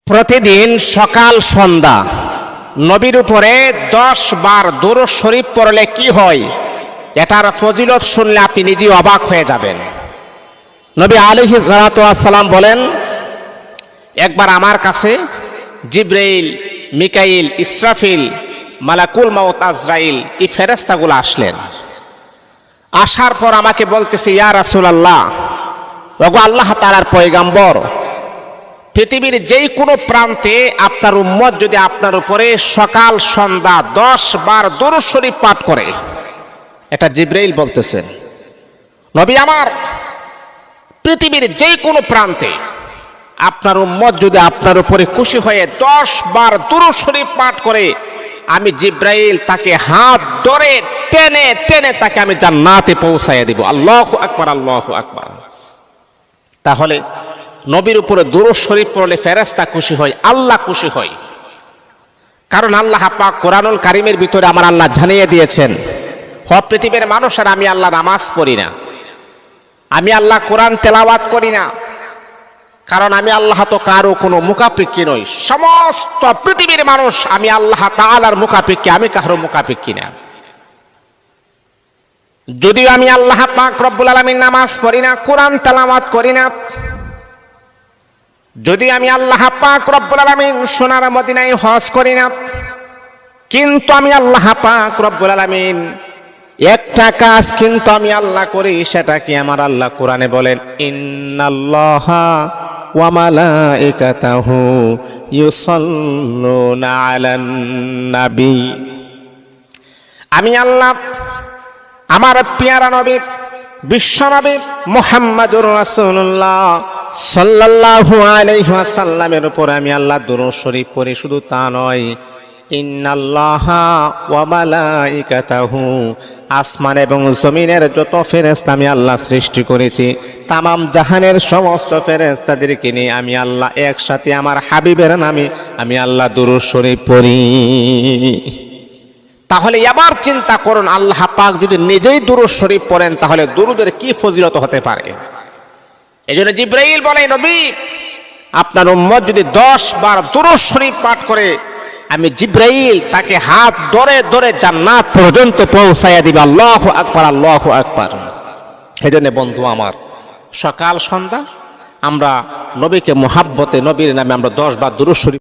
প্রতিদিন সকাল সন্ধ্যা নবীর উপরে 10 বার দুরূদ শরীফ পড়লে কি হয়, এটার ফজিলত শুনলে আপনি নিজেই অবাক হয়ে যাবেন। নবী আলাইহিস সালাতু ওয়াস সালাম বলেন, একবার আমার কাছে জিবরাইল, মিকাইল, ইসরাফিল, মালাকুল মাউত আজরাইল এই ফেরেশতাগুলো আসলেন। আসার পর আমাকে বলতেছে, ইয়া রাসূলুল্লাহ, ওগো আল্লাহ তাআলার পয়গম্বর, পৃথিবীর যেই কোনো প্রান্তে আপনার উম্মত যদি আপনার উপরে সকাল সন্ধ্যা 10 বার দুরূদ শরীফ পাঠ করে, এটা জিবরাইল বলতেছেন, নবী আমার, পৃথিবীর যেই কোনো প্রান্তে আপনার উম্মত যদি আপনার উপরে খুশি হয়ে 10 বার দুরূদ শরীফ পাঠ করে, আমি জিবরাইল তাকে হাত ধরে টেনে টেনে তাকে আমি জান্নাতে পৌঁছাইয়া দিব। আল্লাহু আকবার, আল্লাহু আকবার। তাহলে নবীর উপরে দুরূদ শরীফ পড়লে ফেরেশতা খুশি হয়, আল্লাহ খুশি হয়। কারণ আল্লাহ পাক কোরআনুল কারীমের ভিতরে আমার আল্লাহ জানিয়ে দিয়েছেন, পৃথিবীর মানুষ আর আমি আল্লাহ নামাজ পড়ি না, আমি আল্লাহ কোরআন তেলাওয়াত করি না, কারণ আমি আল্লাহ তো কারো কোনো মুখাপেক্ষী নই। সমস্ত পৃথিবীর মানুষ আমি আল্লাহ তাআলার মুখাপেক্ষী, আমি কারো মুখাপেক্ষী না। যদিও আমি আল্লাহ পাক রব্বুল আলামিন নামাজ পড়ি না, কোরআন তেলাওয়াত করি না, যদি আমি আল্লাহ পাক রব্বুল আলামিন সোনার মদিনায় হজ করি না, কিন্তু আমি আল্লাহ পাক রব্বুল আলামিন একটা কাজ কিন্তু আমি আল্লাহ করি, সেটা কি আমার আল্লাহ কোরআনে বলেন, ইন্নাল্লাহা ওয়া মালাইকাতাহু ইউসাল্লুনা আলান নবী। আমি আল্লাহ আমার পেয়ারা নবী বিশ্ব নবী মুহাম্মাদুর রাসূলুল্লাহ সাল্লাল্লাহু আলাইহি ওয়াসাল্লামের উপর আমি আল্লাহ দুরূদ শরীফ পড়ি। শুধু তা নয়, ইন্নাল্লাহা ওয়া মালাইকাতাহু, আসমান এবং জমিনের যত ফেরেশতা আমি আল্লাহ সৃষ্টি করেছি, তামাম জাহানের সমস্ত ফেরেশতাদেরকে নিয়ে আমি আল্লাহ একসাথে আমার হাবিবের নামে আমি আল্লাহ দুরূদ শরীফ পড়ি। তাহলে এবার চিন্তা করুন, আল্লাহ পাক যদি নিজেই দুরূদ শরীফ পড়েন, তাহলে দুরূদের কি ফজিলত হতে পারে। এজন্য জিবরাইল বলে, নবী আপনার উম্মত যদি 10 বার দুরূদ শরীফ পাঠ করে, আমি জিবরাইল তাকে হাত ধরে ধরে জান্নাত পর্যন্ত পৌঁছাইয়া দিবে। আল্লাহু আকবার, আল্লাহু আকবার। এজন্য বন্ধু আমার, সকাল সন্ধ্যা আমরা নবীকে মুহাব্বতে, নবীর নামে আমরা 10 বার দুরূদ শরীফ